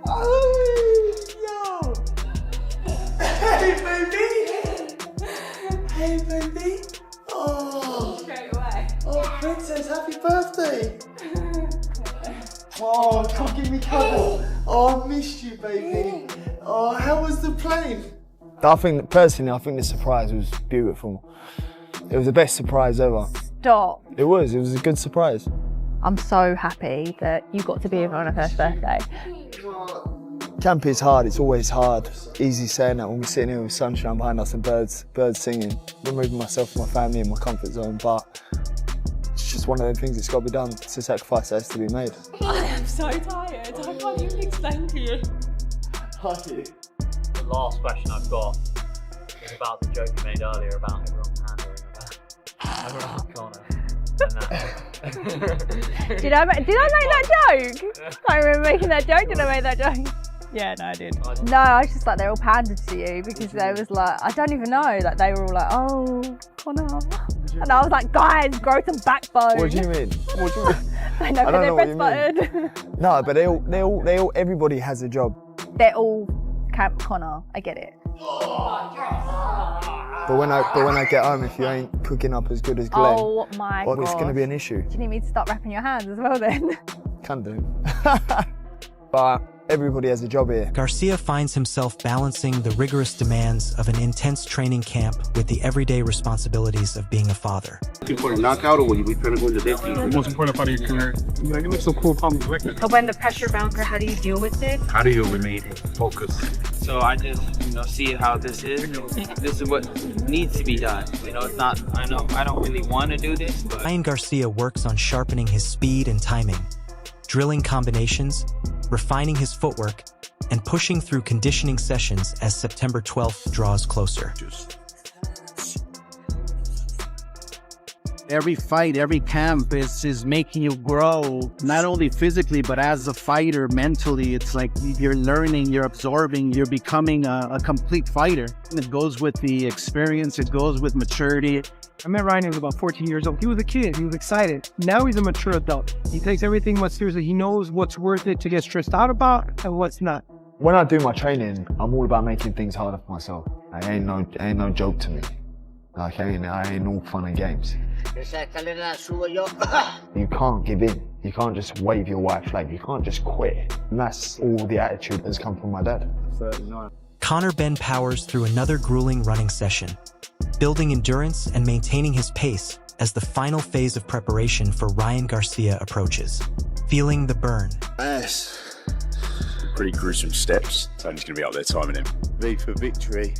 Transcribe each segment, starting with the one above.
Oh, yo! Hey, baby! Hey, baby! Oh! Straight away. Oh, princess, happy birthday! Oh, come give me cuddle. Oh, I missed you, baby. Oh, how was the plane? Personally, I think the surprise was beautiful. It was the best surprise ever. Stop. It was a good surprise. I'm so happy that you got to be here on her first birthday. Camp is hard, it's always hard. Easy saying that when we're sitting here with sunshine behind us and birds singing. Removing myself from my family and my comfort zone, but it's just one of them things that's got to be done. It's a sacrifice that has to be made. I am so tired, I can't even explain to you. Are you? The last question I've got is about the joke you made earlier about everyone pandering around Conor. Did I make that joke? I remember making that joke. Did I make that joke? Yeah, no, I did. No, I was just like, they all pandered to you because they was like, I don't even know, like they were all like, oh, Conor. And I was like, guys, grow some backbone. What do you mean? What do you mean? I know, I don't know what you buttered. No, but everybody has a job. They're all Camp Conor. I get it. But when I get home, if you ain't cooking up as good as Glenn, Oh my god. it's going to be an issue. Do you need me to start wrapping your hands as well then? Can do. But everybody has a job here. Garcia finds himself balancing the rigorous demands of an intense training camp with the everyday responsibilities of being a father. Looking for a knockout, or will you be trying to go into this? The most important part of your career. Like, it looks so cool, problems like that. So when the pressure mounts, how do you deal with it? How do you remain focused? So I just, see how this is. This is what needs to be done. It's not, I don't really want to do this, but... Ryan Garcia works on sharpening his speed and timing, drilling combinations, refining his footwork, and pushing through conditioning sessions as September 12th draws closer. Every fight, every camp is making you grow, not only physically, but as a fighter, mentally. It's like you're learning, you're absorbing, you're becoming a complete fighter. It goes with the experience, it goes with maturity. I met Ryan when he was about 14 years old. He was a kid, he was excited. Now he's a mature adult. He takes everything much seriously. He knows what's worth it to get stressed out about and what's not. When I do my training, I'm all about making things harder for myself. It ain't no joke to me. Like, I ain't all fun and games. You can't give in. You can't just wave your white flag. You can't just quit. And that's all the attitude that's come from my dad. 39. Conor Benn powers through another grueling running session, building endurance and maintaining his pace as the final phase of preparation for Ryan Garcia approaches. Feeling the burn. Nice. Pretty gruesome steps. Tony's going to be up there timing him. V for victory.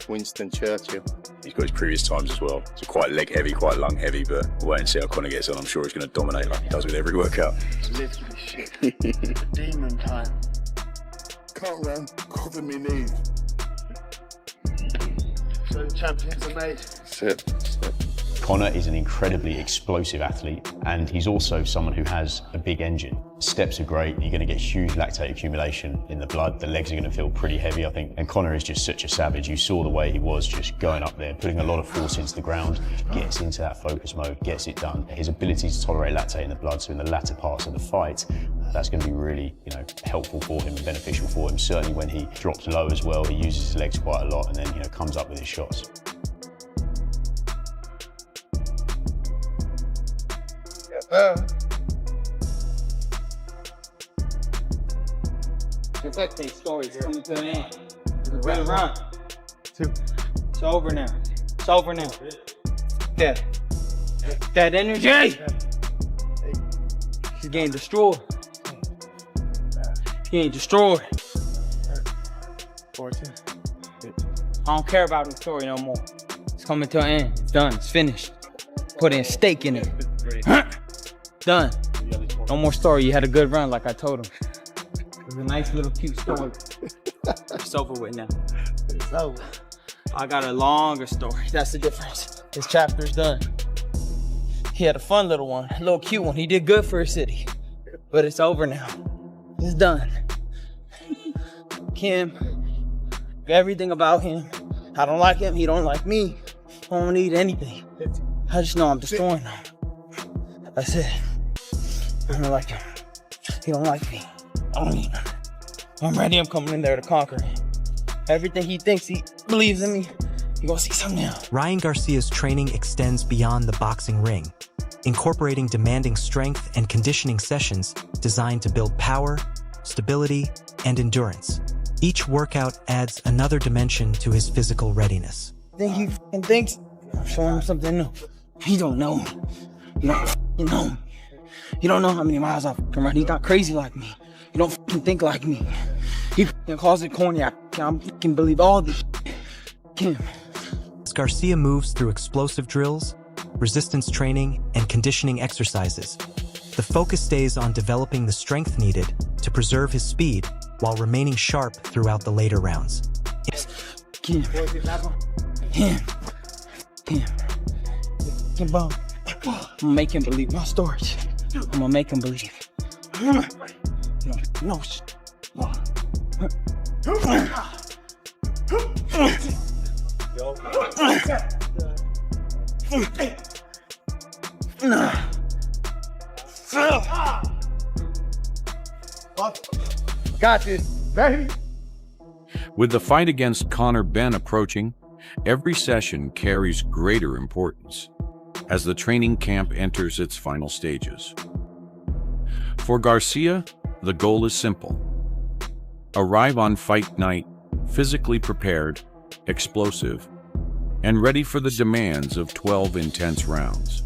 Winston Churchill. He's got his previous times as well. So quite leg heavy, quite lung heavy, but we'll wait and see how Conor gets on. I'm sure he's going to dominate like he does with every workout. It's literally shit. Demon time. Can't run, cover me knees. So the champions are made. Sit. Conor is an incredibly explosive athlete, and he's also someone who has a big engine. Steps are great, you're going to get huge lactate accumulation in the blood, the legs are going to feel pretty heavy, I think, and Conor is just such a savage. You saw the way he was just going up there, putting a lot of force into the ground, gets into that focus mode, gets it done. His ability to tolerate lactate in the blood, so in the latter parts of the fight, that's going to be really, helpful for him and beneficial for him. Certainly when he drops low as well, he uses his legs quite a lot and then, comes up with his shots. Perfect stories coming to an end. Good run. It's over now. It's over now. Yeah. That energy. She's getting destroyed. She's getting destroyed. 14. I don't care about the story no more. It's coming to an end. It's done. It's finished. Put in steak in it. Done. No more story. You had a good run, like I told him. It was a nice little cute story. It's over with now. It's over. I got a longer story. That's the difference. His chapter's done. He had a fun little one, a little cute one. He did good for his city. But it's over now. It's done. Kim, everything about him. I don't like him. He don't like me. I don't need anything. I just know I'm destroying him. That's it. I don't like him. He don't like me. I don't need him. I'm ready. I'm coming in there to conquer. Everything he thinks he believes in me, you gonna see something now. Ryan Garcia's training extends beyond the boxing ring, incorporating demanding strength and conditioning sessions designed to build power, stability, and endurance. Each workout adds another dimension to his physical readiness. I think he fucking thinks I'm showing him something new. He don't know me. You don't fucking know me. You don't know how many miles I fucking run. He's not crazy like me. You don't fucking think like me. He fucking calls it corny. I fucking believe all this shit. As Garcia moves through explosive drills, resistance training, and conditioning exercises, the focus stays on developing the strength needed to preserve his speed while remaining sharp throughout the later rounds. Yes. Him. I'm gonna make him believe my stories. I'm gonna make him believe. No shit. Got this, baby. With the fight against Conor Benn approaching, every session carries greater importance as the training camp enters its final stages. For Garcia, the goal is simple. Arrive on fight night, physically prepared, explosive, and ready for the demands of 12 intense rounds.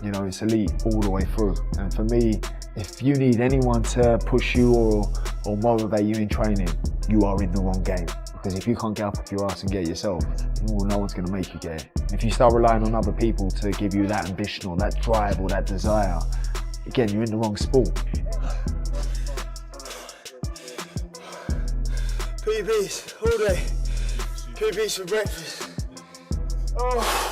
You know, it's elite all the way through. And for me, if you need anyone to push you or motivate you in training, you are in the wrong game. Because if you can't get up your ass and get it yourself, well, no one's going to make you get it. If you start relying on other people to give you that ambition or that drive or that desire, again, you're in the wrong sport. PBs all day. PBs for breakfast. Oh.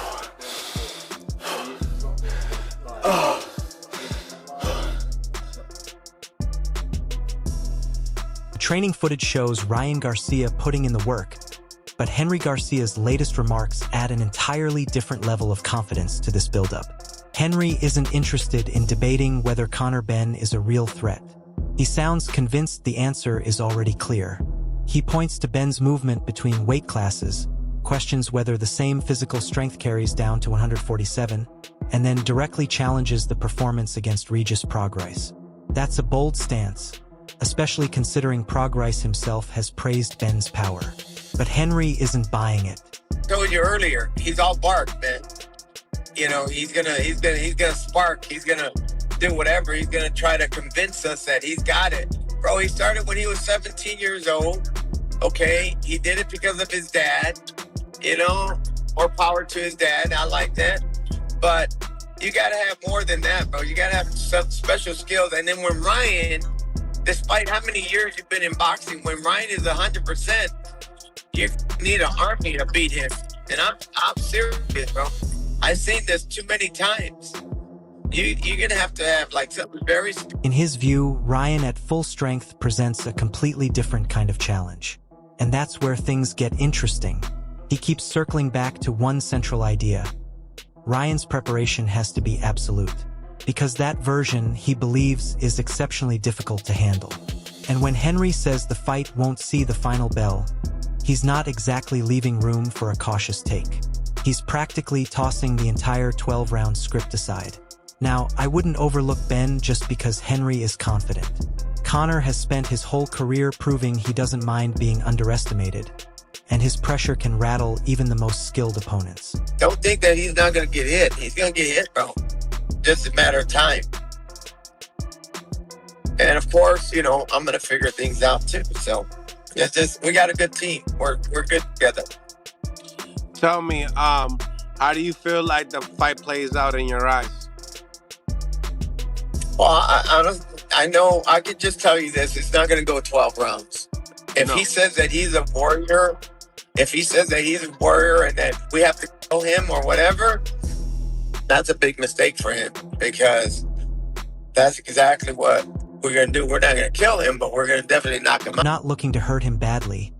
Training footage shows Ryan Garcia putting in the work, but Henry Garcia's latest remarks add an entirely different level of confidence to this buildup. Henry isn't interested in debating whether Conor Benn is a real threat. He sounds convinced the answer is already clear. He points to Benn's movement between weight classes, questions whether the same physical strength carries down to 147, and then directly challenges the performance against Regis Prograis. That's a bold stance, especially considering Prograis himself has praised Benn's power. But Henry isn't buying it. I told you earlier, he's all bark, man. You know, he's gonna spark. He's gonna do whatever. He's gonna try to convince us that he's got it. Bro, he started when he was 17 years old. Okay, he did it because of his dad. You know, more power to his dad. I like that. But you gotta have more than that, bro. You gotta have some special skills. And then when Ryan, despite how many years you've been in boxing, when Ryan is 100%, you need an army to beat him. And I'm serious, bro. I've seen this too many times. You're gonna have to have like something very... In his view, Ryan at full strength presents a completely different kind of challenge. And that's where things get interesting. He keeps circling back to one central idea. Ryan's preparation has to be absolute, because that version, he believes, is exceptionally difficult to handle. And when Henry says the fight won't see the final bell, he's not exactly leaving room for a cautious take. He's practically tossing the entire 12-round script aside. Now, I wouldn't overlook Benn just because Henry is confident. Conor has spent his whole career proving he doesn't mind being underestimated, and his pressure can rattle even the most skilled opponents. Don't think that he's not gonna get hit. He's gonna get hit, bro. Just a matter of time. And of course, you know, I'm gonna figure things out too. So it's just, we got a good team. We're good together. Tell me, how do you feel like the fight plays out in your eyes? Well, I know, I can just tell you this, it's not gonna go 12 rounds. If he says that he's a warrior, and that we have to kill him or whatever, that's a big mistake for him, because that's exactly what we're going to do. We're not going to kill him, but we're going to definitely knock him out. Not looking to hurt him badly,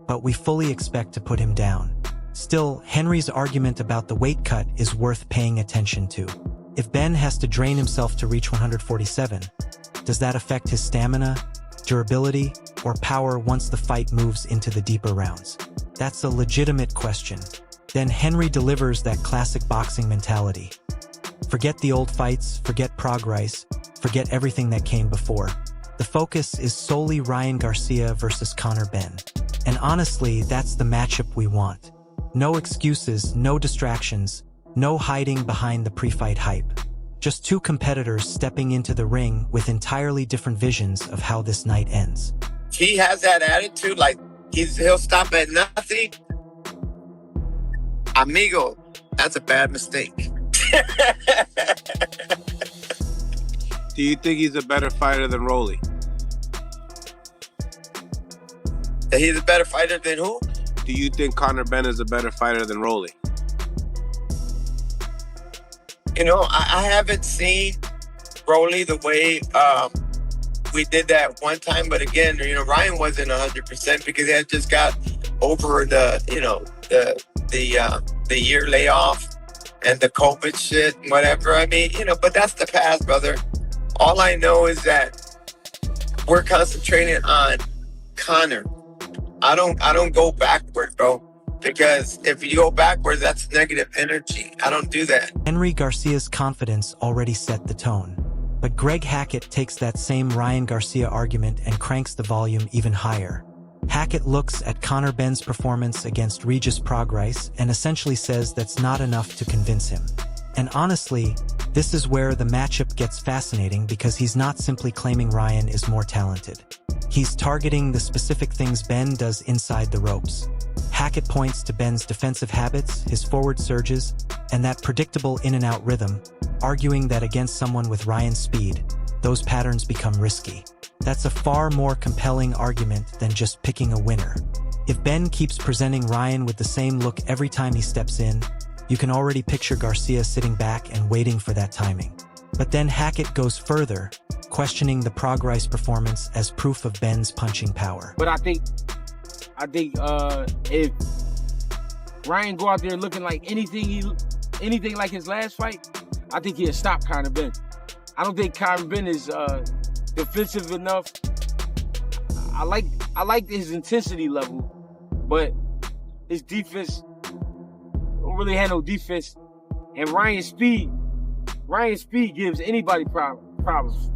but we fully expect to put him down. Still, Henry's argument about the weight cut is worth paying attention to. If Ben has to drain himself to reach 147, does that affect his stamina, durability, or power once the fight moves into the deeper rounds? That's a legitimate question. Then Henry delivers that classic boxing mentality. Forget the old fights, forget progress, forget everything that came before. The focus is solely Ryan Garcia versus Conor Benn. And honestly, that's the matchup we want. No excuses, no distractions, no hiding behind the pre-fight hype. Just two competitors stepping into the ring with entirely different visions of how this night ends. He has that attitude, like he'll stop at nothing. Amigo, that's a bad mistake. Do you think he's a better fighter than Rolly? That he's a better fighter than who? Do you think Conor Benn is a better fighter than Rolly? You know, I haven't seen Rolly the way we did that one time, but again, you know, Ryan wasn't 100% because he had just got over the, you know, the year layoff and the COVID shit, whatever. I mean, you know, but that's the past, brother. All I know is that we're concentrating on Conor. I don't go backward, bro. Because if you go backwards, that's negative energy. I don't do that. Henry Garcia's confidence already set the tone. But Greg Hackett takes that same Ryan Garcia argument and cranks the volume even higher. Hackett looks at Conor Benn's performance against Regis Prograis and essentially says that's not enough to convince him. And honestly, this is where the matchup gets fascinating because he's not simply claiming Ryan is more talented. He's targeting the specific things Ben does inside the ropes. Hackett points to Ben's defensive habits, his forward surges, and that predictable in-and-out rhythm, arguing that against someone with Ryan's speed, those patterns become risky. That's a far more compelling argument than just picking a winner. If Ben keeps presenting Ryan with the same look every time he steps in, you can already picture Garcia sitting back and waiting for that timing. But then Hackett goes further, questioning the Prograis performance as proof of Ben's punching power. But I think if Ryan go out there looking like anything like his last fight, I think he'll stop Conor Benn. I don't think Conor Benn is defensive enough. I like his intensity level, but his defense don't really have no defense. And Ryan's speed gives anybody problems.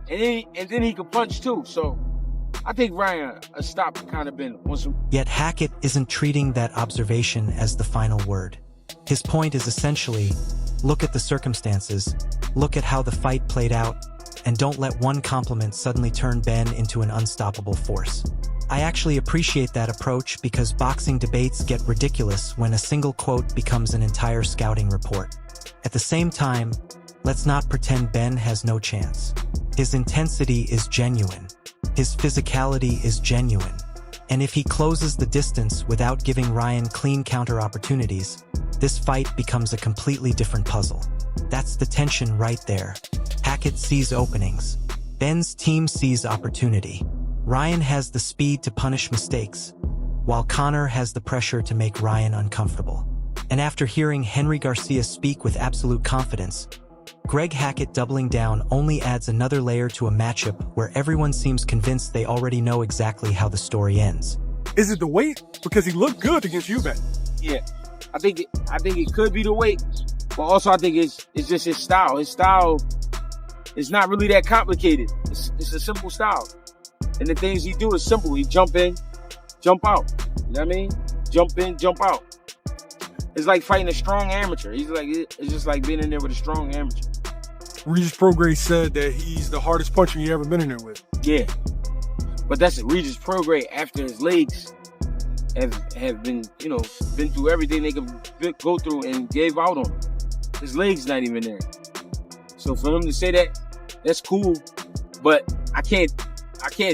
And then he can punch too. So I think Ryan stopped Conor Benn. Yet Hackett isn't treating that observation as the final word. His point is essentially, look at the circumstances, look at how the fight played out, and don't let one compliment suddenly turn Ben into an unstoppable force. I actually appreciate that approach because boxing debates get ridiculous when a single quote becomes an entire scouting report. At the same time, let's not pretend Ben has no chance. His intensity is genuine. His physicality is genuine. And if he closes the distance without giving Ryan clean counter opportunities, this fight becomes a completely different puzzle. That's the tension right there. Hackett sees openings. Ben's team sees opportunity. Ryan has the speed to punish mistakes, while Conor has the pressure to make Ryan uncomfortable. And after hearing Henry Garcia speak with absolute confidence, Greg Hackett doubling down only adds another layer to a matchup where everyone seems convinced they already know exactly how the story ends. Is it the weight? Because he looked good against Eubank. Yeah, I think it could be the weight, but also I think it's just his style. His style is not really that complicated. It's a simple style, and the things he do is simple. He jump in, jump out. You know what I mean? Jump in, jump out. It's like fighting a strong amateur. It's just like being in there with a strong amateur. Regis Prograis said that he's the hardest puncher you ever been in there with. Yeah, but that's Regis Prograis after his legs have been, been through everything they could go through and gave out on him. His legs not even there. So for him to say that, that's cool, but I can't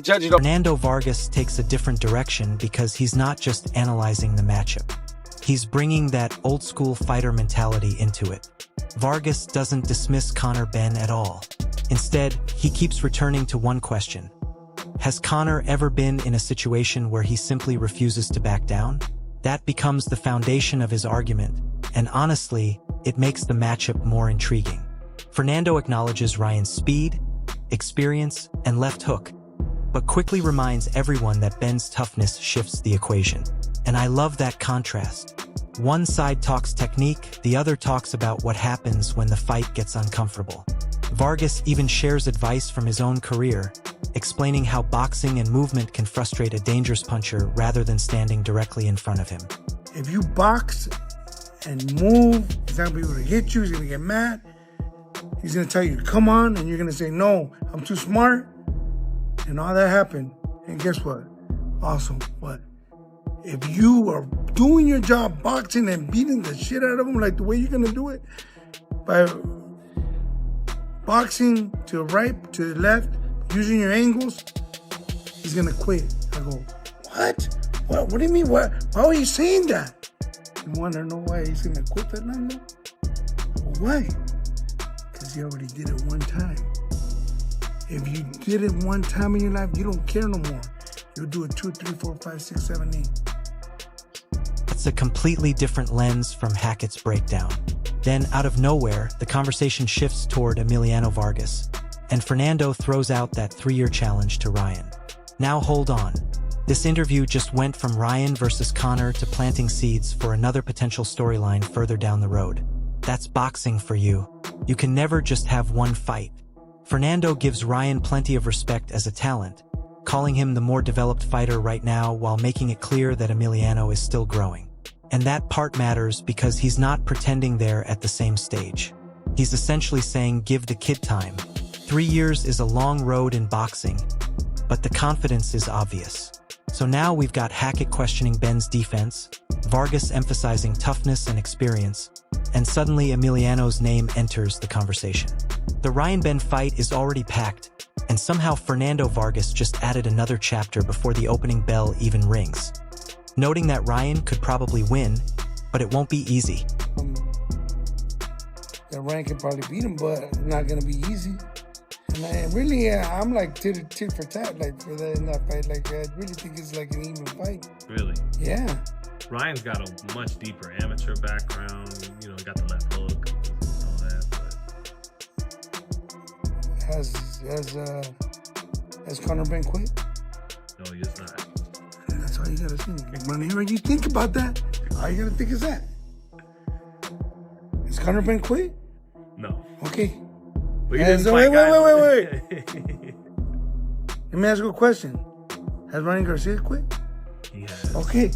judge it. Fernando Vargas takes a different direction because he's not just analyzing the matchup. He's bringing that old-school fighter mentality into it. Vargas doesn't dismiss Conor Benn at all. Instead, he keeps returning to one question. Has Conor ever been in a situation where he simply refuses to back down? That becomes the foundation of his argument, and honestly, it makes the matchup more intriguing. Fernando acknowledges Ryan's speed, experience, and left hook, but quickly reminds everyone that Benn's toughness shifts the equation. And I love that contrast. One side talks technique, the other talks about what happens when the fight gets uncomfortable. Vargas even shares advice from his own career, explaining how boxing and movement can frustrate a dangerous puncher rather than standing directly in front of him. If you box and move, he's not gonna be able to hit you, he's gonna get mad. He's gonna tell you to come on, and you're gonna say, no, I'm too smart. And all that happened. And guess what? Awesome. What? If you are doing your job boxing and beating the shit out of him like the way you're gonna do it, by boxing to the right, to the left, using your angles, he's gonna quit. I go, what? What do you mean? Why are you saying that? You wanna know why he's gonna quit, Fernando? I go, why? Because he already did it one time. If you did it one time in your life, you don't care no more. You'll do it 2, 3, 4, 5, 6, 7, 8. It's a completely different lens from Hackett's breakdown. Then, out of nowhere, the conversation shifts toward Emiliano Vargas, and Fernando throws out that 3-year challenge to Ryan. Now hold on. This interview just went from Ryan versus Conor to planting seeds for another potential storyline further down the road. That's boxing for you. You can never just have one fight. Fernando gives Ryan plenty of respect as a talent, calling him the more developed fighter right now while making it clear that Emiliano is still growing. And that part matters because he's not pretending they're at the same stage. He's essentially saying, give the kid time. 3 years is a long road in boxing, but the confidence is obvious. So now we've got Hackett questioning Benn's defense, Vargas emphasizing toughness and experience, and suddenly Emiliano's name enters the conversation. The Ryan-Ben fight is already packed, and somehow Fernando Vargas just added another chapter before the opening bell even rings. Noting that Ryan could probably win, but it won't be easy. That Ryan can probably beat him, but it's not gonna be easy. And really, I'm like tit for tat, like for that in that fight. Like I really think it's like an even fight. Really? Yeah. Ryan's got a much deeper amateur background. You know, got the left hook and all that. But has Conor Benn quit? No, he is not. That's all you gotta think. Whenever you think about that, all you gotta think is that. Has Conor Benn quit? No. Okay. Wait. Let me ask you a question. Has Ryan Garcia quit? He has. Okay.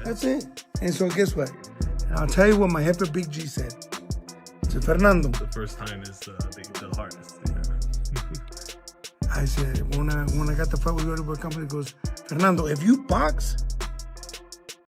That's it. And so guess what? And I'll tell you what my Jefe Big G said. To Fernando. The first time is the hardest. I said, when I got the fight with the company, goes, Fernando, if you box,